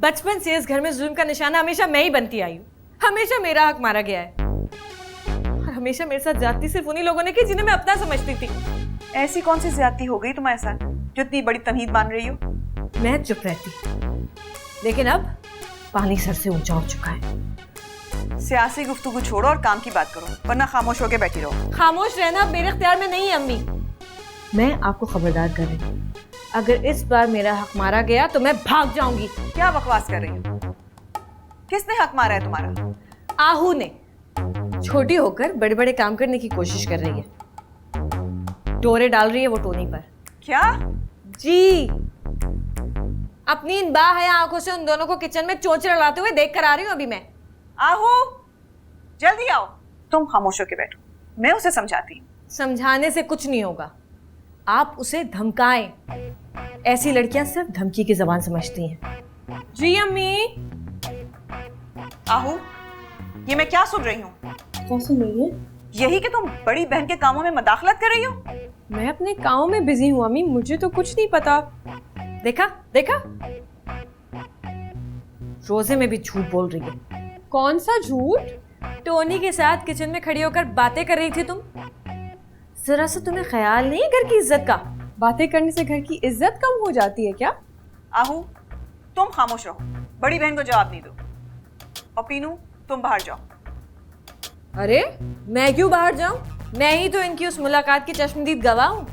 बचपन से इस घर में जुल्म का निशाना हमेशा मैं ही बनती आई हूँ। हमेशा मेरा हक मारा गया है और हमेशा मेरे साथ ज्यादती सिर्फ उन्हीं लोगों ने की जिन्हें मैं अपना समझती थी। ऐसी कौन सी ज्यादती हो गई तुम्हारे साथ जो इतनी बड़ी तमहीद मान रही हो? मैं चुप रहती, लेकिन अब पानी सर से ऊंचा हो चुका है। सियासी गुफ्तगू छोड़ो और काम की बात करो, वरना खामोश होकर बैठी रहो। खामोश रहना अब मेरे इख्तियार में नहीं है अम्मी। मैं आपको खबरदार कर रही हूँ, अगर इस बार मेरा हक मारा गया तो मैं भाग जाऊंगी। क्या बकवास कर रही हो? किसने हक मारा है तुम्हारा? आहू ने। छोटी होकर बड़े बड़े काम करने की कोशिश कर रही है, डोरे डाल रही है वो टोनी पर। क्या? जी, अपनी इन बाहया आंखों से उन दोनों को किचन में चोंच लड़ाते हुए देख कर आ रही हूँ अभी मैं। आहू, जल्दी आओ। तुम खामोश होकर बैठो, मैं उसे समझाती हूँ। समझाने से कुछ नहीं होगा, आप उसे धमकाएं। ऐसी लड़कियां सिर्फ धमकी की जबान समझती हैं। जी अम्मी। आहू, ये मैं क्या सुन रही हूँ? क्या सुन रही है? यही कि तुम बड़ी बहन के कामों में मदाखलत कर रही हो। मैं अपने कामों में बिजी हूँ अम्मी, मुझे तो कुछ नहीं पता। देखा देखा, रोजे में भी झूठ बोल रही है। कौन सा झूठ? टोनी के साथ किचन में खड़ी होकर बातें कर रही थी तुम। जरा सा तुम्हें ख्याल नहीं घर की इज्जत का? बातें करने से घर की इज्जत कम हो जाती है क्या? आहू, तुम खामोश रहो, बड़ी बहन को जवाब नहीं दो। और पीनू, तुम बाहर जाओ। अरे मैं क्यों बाहर जाऊं? मैं ही तो इनकी उस मुलाकात की चश्मदीद गवाह हूं।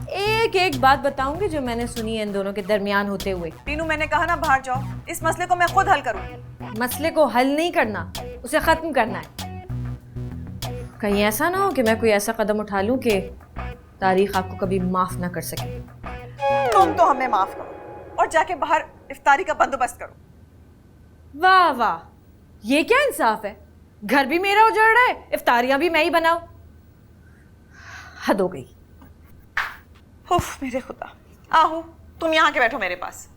एक एक बात बताऊंगी जो मैंने सुनी है इन दोनों के दरमियान होते हुए। पीनू, मैंने कहा ना बाहर जाओ, इस मसले को मैं खुद हल करूंगी। मसले को हल नहीं करना, उसे खत्म करना है। कहीं ऐसा ना हो कि मैं कोई ऐसा कदम उठा लूं कि तारीख आपको कभी माफ ना कर सके। तुम तो हमें माफ करो और जाके बाहर इफ्तारी का बंदोबस्त करो। वाह वाह, ये क्या इंसाफ है? घर भी मेरा उजड़ रहा है, इफ्तारियां भी मैं ही बनाऊं। हद हो गई। उफ मेरे खुदा। आहू, तुम यहाँ के बैठो मेरे पास।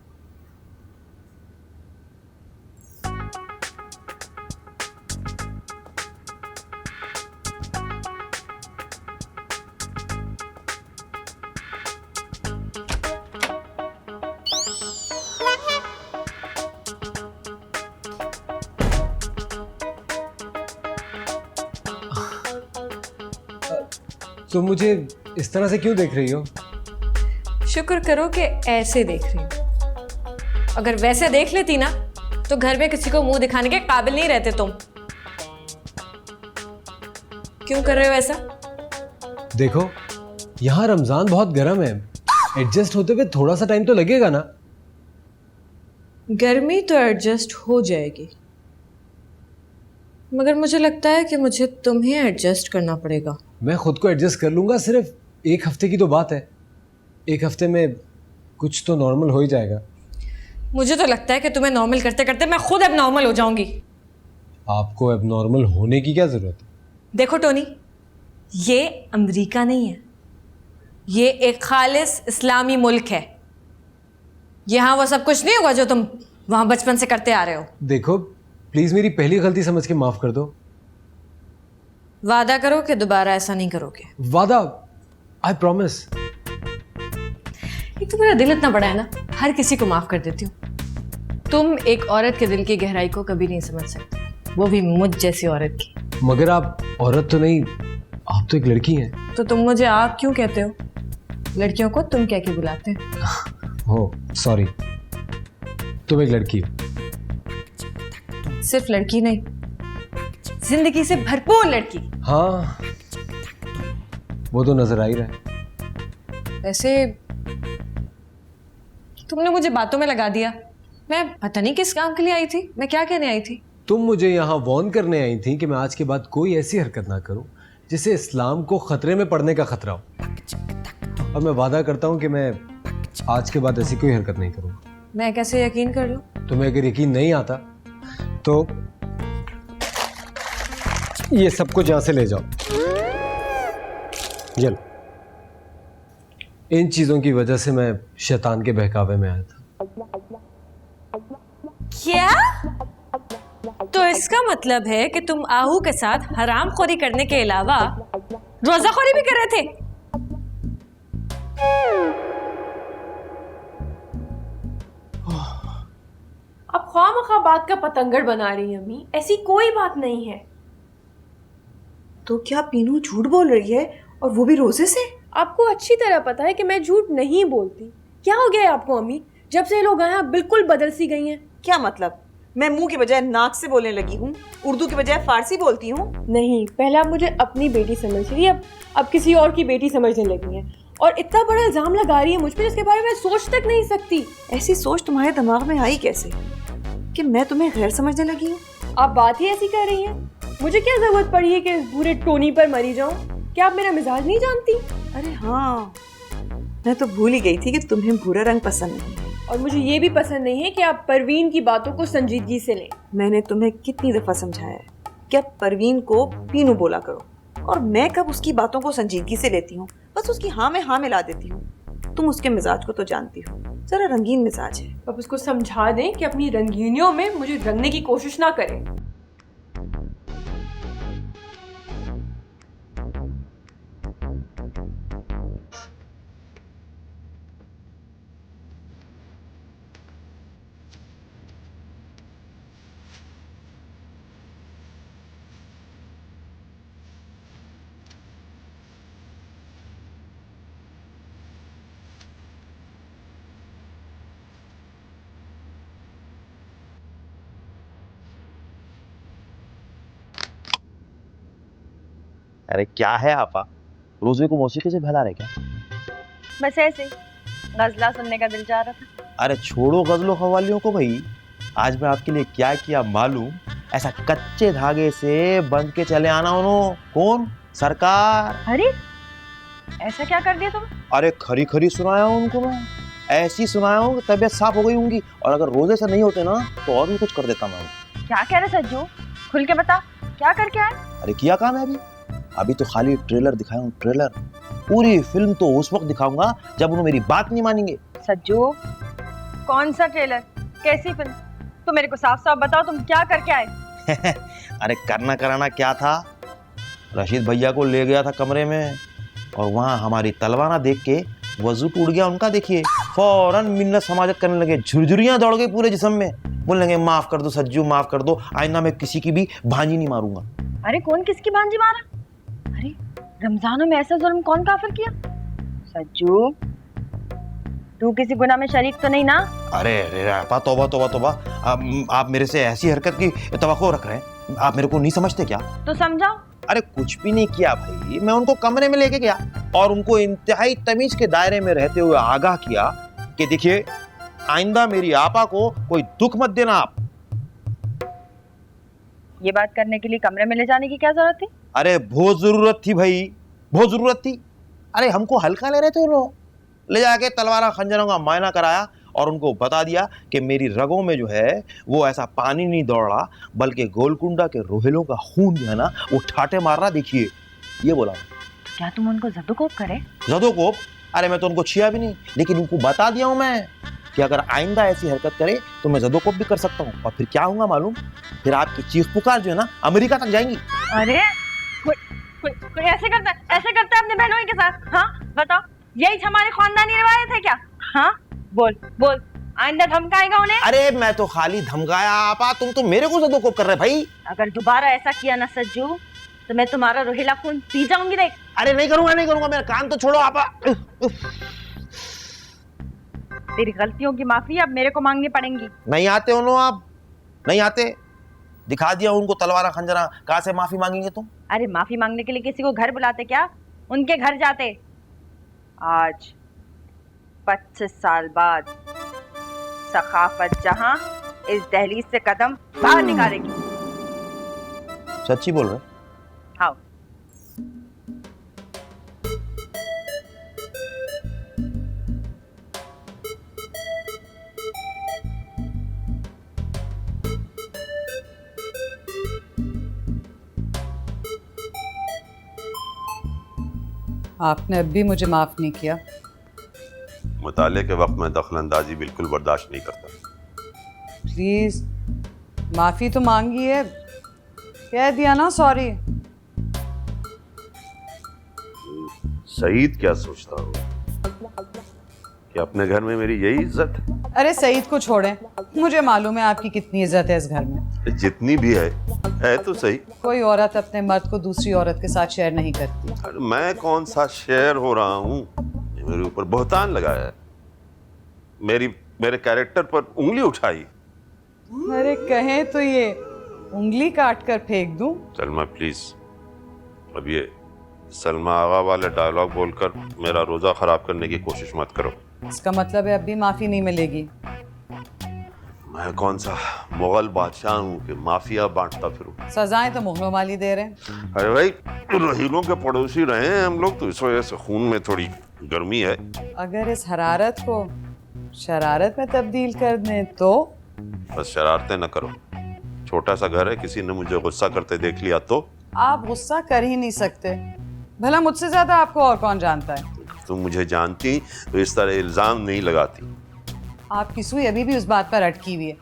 तुम मुझे इस तरह से क्यों देख रही हो? शुक्र करो कि ऐसे देख रही हूं। अगर वैसे देख लेती ना तो घर में किसी को मुंह दिखाने के काबिल नहीं रहते तुम। क्यों कर रहे हो ऐसा? देखो, यहाँ रमजान बहुत गर्म है, एडजस्ट होते हुए थोड़ा सा टाइम तो लगेगा ना। गर्मी तो एडजस्ट हो जाएगी, मगर मुझे लगता है कि मुझे तुम्हें एडजस्ट करना पड़ेगा। मैं खुद को एडजस्ट कर लूंगा, सिर्फ एक हफ्ते की तो बात है। एक हफ्ते में कुछ तो नॉर्मल हो ही जाएगा। मुझे तो लगता है कि तुम्हें नॉर्मल करते करते मैं खुद अब नॉर्मल हो जाऊंगी। आपको अब नॉर्मल होने की क्या जरूरत है? देखो टोनी, ये अमेरिका नहीं है, ये एक खालिस इस्लामी मुल्क है। यहाँ वो सब कुछ नहीं होगा जो तुम वहां बचपन से करते आ रहे हो। देखो प्लीज, मेरी पहली गलती समझ के माफ कर दो। वादा करो कि दोबारा ऐसा नहीं करोगे। वादा, आई प्रॉमिस। एक तो मेरा दिल इतना बड़ा है ना, हर किसी को माफ कर देती हूँ। तुम एक औरत के दिल की गहराई को कभी नहीं समझ सकते, वो भी मुझ जैसी औरत की। मगर आप औरत तो नहीं, आप तो एक लड़की हैं। तो तुम मुझे आप क्यों कहते हो? लड़कियों को तुम क्या बुलाते हैं? हो सॉरी, तुम एक लड़की हो। सिर्फ लड़की नहीं, जिंदगी से भरपूर लड़की। हाँ, वो तो नजर आ ही रहा है। वैसे तुमने मुझे बातों में लगा दिया। मैं पता नहीं किस काम के लिए आई थी, मैं क्या कहने आई थी। तुम मुझे यहाँ वॉर्न करने आई थी कि मैं आज के बाद कोई ऐसी हरकत ना करूं जिससे इस्लाम को खतरे में पड़ने का खतरा हो। और मैं वादा करता हूँ कि मैं आज के बाद ऐसी कोई हरकत नहीं करूँगा। मैं कैसे यकीन कर लूं? तुम्हें अगर यकीन नहीं आता तो ये सब कुछ यहाँ से ले जाओ। ये लो। इन चीजों की वजह से मैं शैतान के बहकावे में आया था। क्या? तो इसका मतलब है कि तुम आहू के साथ हरामखोरी करने के अलावा रोजाखोरी भी कर रहे थे? आप ख्वामख्वाह बात का पतंगड़ बना रही हैं अम्मी, ऐसी कोई बात नहीं है। तो क्या पीनू झूठ बोल रही है, और वो भी रोजे से? आपको अच्छी तरह पता है कि मैं झूठ नहीं बोलती। क्या हो गया है आपको अम्मी? जब से ये लोग आए हैं बिल्कुल बदल सी गई हैं। क्या मतलब? मैं मुंह की बजाय नाक से बोलने लगी हूँ, उर्दू की बजाय फारसी बोलती हूँ। नहीं, पहले आप मुझे अपनी बेटी समझ रही, अब किसी और की बेटी समझने लगी हैं। और इतना बड़ा इल्जाम लगा रही है मुझ पे जिसके बारे में सोच तक नहीं सकती। ऐसी सोच तुम्हारे दिमाग में आई कैसे कि मैं तुम्हें गैर समझने लगी हूँ? आप बात ही ऐसी कर रही हैं। मुझे क्या जरूरत पड़ी है कि इस बुरे टोनी पर मरी जाऊं? क्या आप मेरा मिजाज नहीं जानती? अरे हाँ, मैं तो भूल ही गई थी कि तुम्हें भूरा रंग पसंद नहीं है। और मुझे ये भी पसंद नहीं है कि आप परवीन की बातों को संजीदगी से लें। मैंने तुम्हें कितनी दफा समझाया है कि अब परवीन को पीनू बोला करो, और मैं कब उसकी बातों को संजीदगी से लेती हूँ? बस उसकी हाँ में हाँ मिला देती हूँ। तुम उसके मिजाज को तो जानती हो, जरा रंगीन मिजाज है। अब उसको समझा दें कि अपनी रंगीनियों में मुझे रंगने की कोशिश ना करें। अरे क्या है आपा, रोजे को मौसीकी से बहला रहे क्या? बस ऐसे गजला सुनने का दिल चाह रहा था। अरे छोड़ो गजलों कव्वालियों को भाई, आज मैं आपके लिए क्या किया मालूम? ऐसा कच्चे धागे से बंध के चले आना उन्होंने। कौन? सरकार। अरे ऐसा क्या कर दिया तुम? अरे खरी खरी सुनाया हूं उनको मैं, ऐसी सुनाया हूं कि तबीयत साफ हो गई होंगी, और अगर रोजे से नहीं होते ना तो और भी कुछ कर देता मैं। क्या कह रहे सज्जू? खुल के बता, क्या करके आए? अरे किया काम है अभी तो खाली ट्रेलर दिखाया हूँ, ट्रेलर। पूरी फिल्म तो उस वक्त दिखाऊंगा जब उन्होंने मेरी बात नहीं मानेंगे। सज्जू, कौन सा ट्रेलर, कैसी फिल्म? तो मेरे को साफ साफ बताओ, तुम क्या करके आए? अरे करना कराना क्या था, रशीद भैया को ले गया था कमरे में, और वहां हमारी तलवाना देख के वजू टूट गया उनका। देखिए फौरन मिन्नत समाजत करने लगे, झुरझुरियां दौड़ गई पूरे जिस्म में, बोलने लगे माफ कर दो सज्जू, माफ कर दो, आइंदा मैं किसी की भी भांजी नहीं मारूंगा। अरे कौन किसकी भांजी मारा? अरे रमजानों में ऐसा जुल्म कौन काफिर किया? सज्जू, तू किसी गुनाह में शरीक तो नहीं ना? अरे अरे आपा, तौबा तौबा तौबा, आप मेरे से ऐसी हरकत की तवक्को रख रहे हैं? आप मेरे को नहीं समझते क्या? तो समझाओ। अरे कुछ भी नहीं किया भाई, मैं उनको कमरे में लेके गया और उनको इंतहाई तमीज के दायरे में रहते हुए आगाह किया कि देखिए आइंदा मेरी आपा को कोई दुख मत देना आप। ये बात करने के लिए कमरे में ले जाने की क्या जरूरत थी? अरे बहुत जरूरत थी भाई, बहुत जरूरत थी। अरे हमको हल्का ले रहे थे उन्होंने, ले जाके तलवारा खंजरों का मायना कराया और उनको बता दिया कि मेरी रगों में जो है वो ऐसा पानी नहीं दौड़ रहा, बल्कि गोलकुंडा के रोहिलों का खून जो है ना वो ठाटे मार रहा, देखिए ये बोला। क्या तुम उनको जदोकोप करे? जदोकोप? अरे मैं तो उनको छिया भी नहीं, लेकिन उनको बता दिया हूं मैं कि अगर आइंदा ऐसी हरकत करे तो मैं जदोकोप भी कर सकता हूँ, और फिर क्या होगा मालूम? फिर आपकी चीख पुकार जो है ना अमेरिका तक जाएंगी। अरे कोई ऐसे करता है अपने बहनों के साथ? हाँ बताओ, यही हमारी खानदानी रिवायत है क्या? हाँ बोल, आइंदा धमकाएगा उन्हें? अरे मैं तो खाली धमकाया आपा, तुम तो मेरे को जदोकोप कर रहे भाई। अगर दोबारा ऐसा किया ना सज्जू तो मैं तुम्हारा रोहिला खून पी जाऊंगी, देख। अरे नहीं करूंगा, मेरा कान तो छोड़ो आपा। तेरी गलतियों की माफी अब मेरे को मांगनी पड़ेंगी। नहीं आते उन्होंने, आप नहीं आते, दिखा दिया उनको तलवारा खंजरा, कहाँ से माफी मांगेंगे तुम? अरे माफी मांगने के लिए किसी को घर बुलाते क्या? उनके घर जाते। आज 25 साल बाद सखाफत जहां इस दहलीज से कदम बाहर निकालेगी। सच्ची बोल रहे? हाँ। आपने अब भी मुझे माफ नहीं किया। मुताले के वक्त में दखल अंदाजी बिल्कुल बर्दाश्त नहीं करता। प्लीज माफी तो मांगी है, कह दिया ना सॉरी। सईद क्या सोचता हो? कि अपने घर में मेरी यही इज्जत है। अरे सईद को छोड़ें, मुझे मालूम है आपकी कितनी इज्जत है इस घर में। जितनी भी है तो सही। कोई औरत अपने मर्द को दूसरी औरत के साथ शेयर नहीं करती। अरे मैं कौन सा शेर हो रहा हूँ? मेरे ऊपर बहतान लगाया है, मेरे कैरेक्टर पर उंगली उठाई। अरे कहें तो ये उंगली काट कर फेंक दूं? सलमा प्लीज, अब ये सलमा आगा वाले डायलॉग बोलकर मेरा रोजा खराब करने की कोशिश मत करो। इसका मतलब है अब भी माफी नहीं मिलेगी। मैं कौन सा मुगल बादशाह हूँ कि माफिया बांटता फिरूं? सजाएं तो मुगलों वाली दे रहे हैं। अरे भाई, रहीलों के पड़ोसी रहे हैं हम लोग, तो इस वजह से खून में थोड़ी गर्मी है। अगर इस हरारत को शरारत में तब्दील कर दें तो? बस शरारतें न करो। छोटा सा घर है, किसी ने मुझे गुस्सा करते देख लिया तो? आप गुस्सा कर ही नहीं सकते। भला मुझसे ज्यादा आपको और कौन जानता है? तुम मुझे जानती तो इस तरह इल्जाम नहीं लगाती। आपकी सुई अभी भी उस बात पर अटकी हुई है।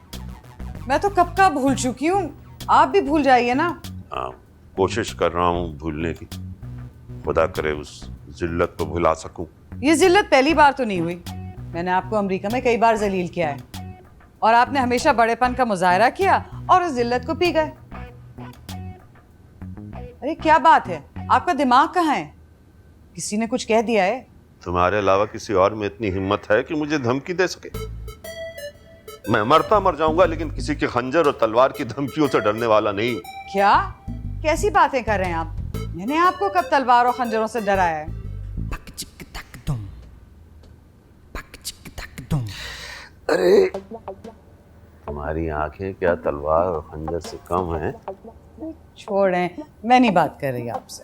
मैं तो कब का भूल चुकी हूँ, आप भी भूल जाइए ना। हाँ, कोशिश कर रहा हूँ भूलने की। खुदा करे उस जिल्लत को भुला सकूं। ये जिल्लत पहली बार तो नहीं हुई। मैंने आपको अमेरिका में कई बार जलील किया है और आपने हमेशा बड़ेपन का मुजाहरा किया और उस जिल्लत को पी गए। अरे क्या बात है, आपका दिमाग कहाँ है? किसी ने कुछ कह दिया है? तुम्हारे अलावा किसी और में इतनी हिम्मत है कि मुझे धमकी दे सके? मैं मरता मर जाऊंगा, लेकिन किसी के खंजर और तलवार की धमकियों से डरने वाला नहीं। क्या कैसी बातें कर रहे हैं आप? मैंने आपको कब तलवार और खंजरों से डराया है? अरे तुम्हारी आंखें क्या तलवार और खंजर से कम हैं? छोड़ें, मैं नहीं बात कर रही आपसे।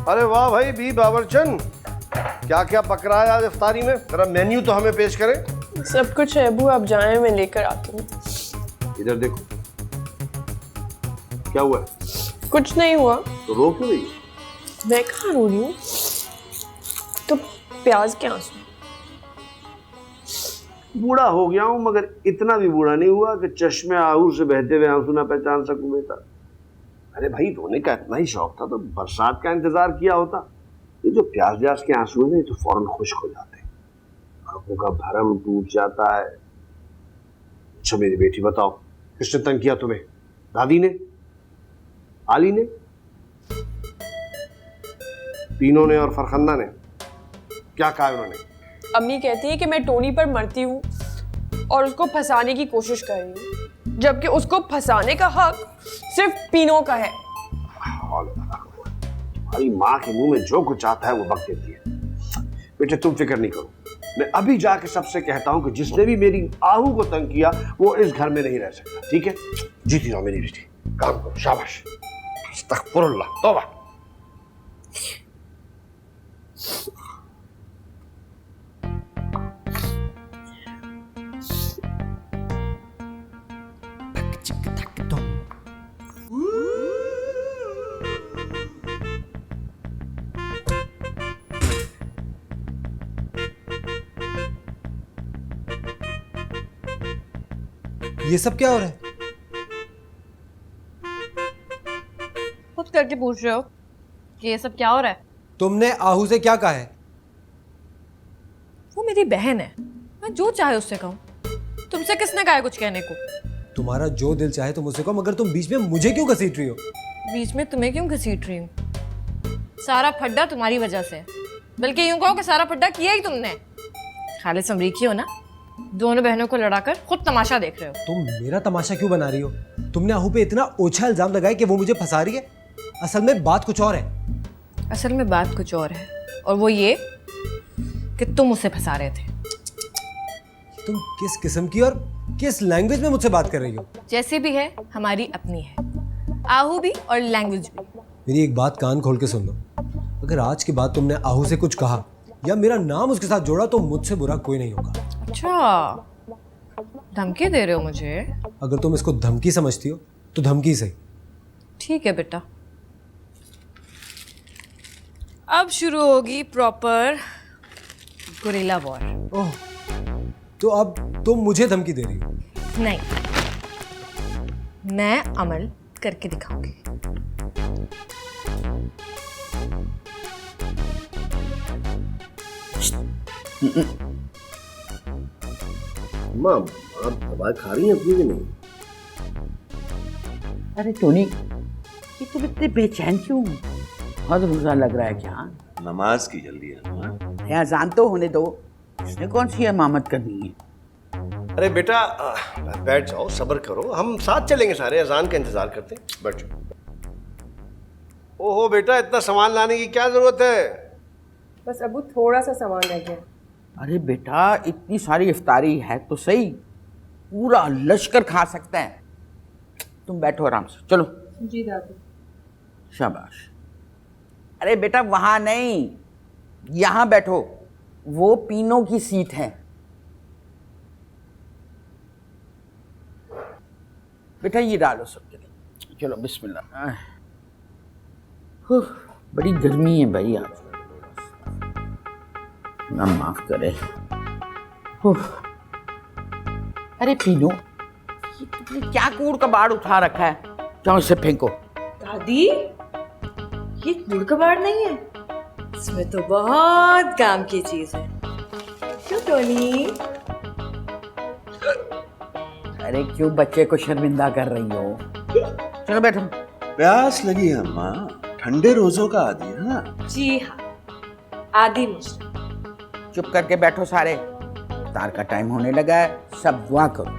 अरे वाह भाई बी बाबरचंद, क्या क्या पक रहा है आज इफ्तारी में? जरा मेन्यू तो हमें पेश करें। सब कुछ है अबू, आप जाएं, मैं लेकर आती हूँ। इधर देखो, क्या हुआ है? कुछ नहीं हुआ। तो रो क्यों रही है? मैं कहाँ रो रही हूँ? तो प्याज के आंसू। बूढ़ा हो गया हूँ, मगर इतना भी बूढ़ा नहीं हुआ कि चश्मे आहू से बहते हुए आंसू ना पहचान सकूं बेटा। अरे भाई, रोने का इतना ही शौक था तो बरसात का इंतजार किया होता। ये जो प्याज व्याज के आंसू है, ये तो फौरन खुश्क हो जाते हैं, आंखों का भरम टूट जाता है। अच्छा मेरी बेटी बताओ, किसने तंग किया तुम्हें? दादी ने, आली ने, तीनों ने और फरखंदा ने? क्या कहा उन्होंने? अम्मी कहती है कि मैं टोनी पर मरती हूँ और उसको फंसाने की कोशिश कर रही हूँ, जबकि उसको फंसाने का हक सिर्फ पीनो का है। तुम्हारी माँ के मुंह में जो कुछ आता है वो बक देती है। बेटे तुम फिक्र नहीं करो, मैं अभी जाके सबसे कहता हूँ कि जिसने भी मेरी आहू को तंग किया वो इस घर में नहीं रह सकता। ठीक है, जीती जाओ मेरी बेटी, काम करो, शाबाश। अस्तगफुरुल्लाह, तौबा। ये सब क्या हो रहा है? खुद करके पूछ रहे हो कि ये सब क्या हो रहा है? तुमने आहू से क्या कहा है? वो मेरी बहन है, मैं जो चाहे उससे कहूँ। तुमसे किसने कहा है कुछ कहने को? तुम्हारा जो दिल चाहे तुम मुझसे कहो, मगर तुम बीच में मुझे क्यों घसीट रही हो? बीच में तुम्हें क्यों घसीट रही हूँ? सारा फड्डा तुम्हारी वजह से है, बल्कि यूं कहो कि सारा फड्डा किया ही तुमने। खालिद अमरीकी हो ना, दोनों बहनों को लड़ाकर खुद तमाशा देख रहे हो। तुम मेरा तमाशा क्यों बना रही हो? तुमने आहू पे इतना ओछा इल्जाम लगाया कि वो मुझे फंसा रही है। असल में बात कुछ और है। असल में बात कुछ और है, और वो ये कि तुम उसे फंसा रहे थे। तुम किस किस्म की और किस लैंग्वेज में मुझसे बात कर रही हो? जैसी भी है, हमारी अपनी है, आहू भी और लैंग्वेज भी। मेरी एक बात कान खोल के सुन लो, अगर आज के बाद तुमने आहू से कुछ कहा या मेरा नाम उसके साथ जोड़ा तो मुझसे बुरा कोई नहीं होगा। अच्छा, धमकी दे रहे हो मुझे? अगर तुम इसको धमकी समझती हो तो धमकी सही। ठीक है बेटा। अब शुरू होगी प्रॉपर गुरिल्ला वॉर। ओह, तो अब तुम मुझे धमकी दे रही हो? नहीं, मैं अमल करके दिखाऊंगी। माँ आप दवाई खा रही हैं अपनी कि नहीं? अरे टोनी, ये तुम इतने बेचैन क्यों? बहुत रोजा लग रहा है क्या? नमाज की जल्दी है। अजान तो होने दो, इसने कौन सी इमामत करनी है? अरे बेटा बैठ जाओ, सब्र करो, हम साथ चलेंगे सारे, अजान का इंतजार करते हैं, बैठ जाओ। ओहो बेटा, इतना सामान लाने की क्या जरूरत है? बस अबू थोड़ा सा सामान रह गया। अरे बेटा, इतनी सारी इफ्तारी है तो सही, पूरा लश्कर खा सकता है। तुम बैठो आराम से, चलो। जी दादी। शाबाश। अरे बेटा वहां नहीं, यहां बैठो, वो पीनों की सीट है। बेटा ये डालो सबके लिए, चलो बिस्मिल्लाह। बड़ी गर्मी है भाई आज, ना माफ करे। अरे पीनो, ये तुमने क्या कूड़ कबाड़ उठा रखा है? जाओ इसे फेंको। दादी, ये कूड़ कबाड़ नहीं है, इसमें तो बहुत काम की चीज है। क्यों टोनी? अरे क्यों बच्चे को शर्मिंदा कर रही हो? चलो बैठो। प्यास लगी है माँ, ठंडे रोजों का आदी है ना। जी हाँ, आदि मुझे। चुप करके बैठो सारे, इफ्तार का टाइम होने लगा है, सब दुआ करो।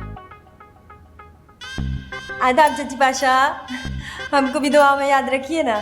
आदाब चाची पाशा, हमको भी दुआ में याद रखिए ना।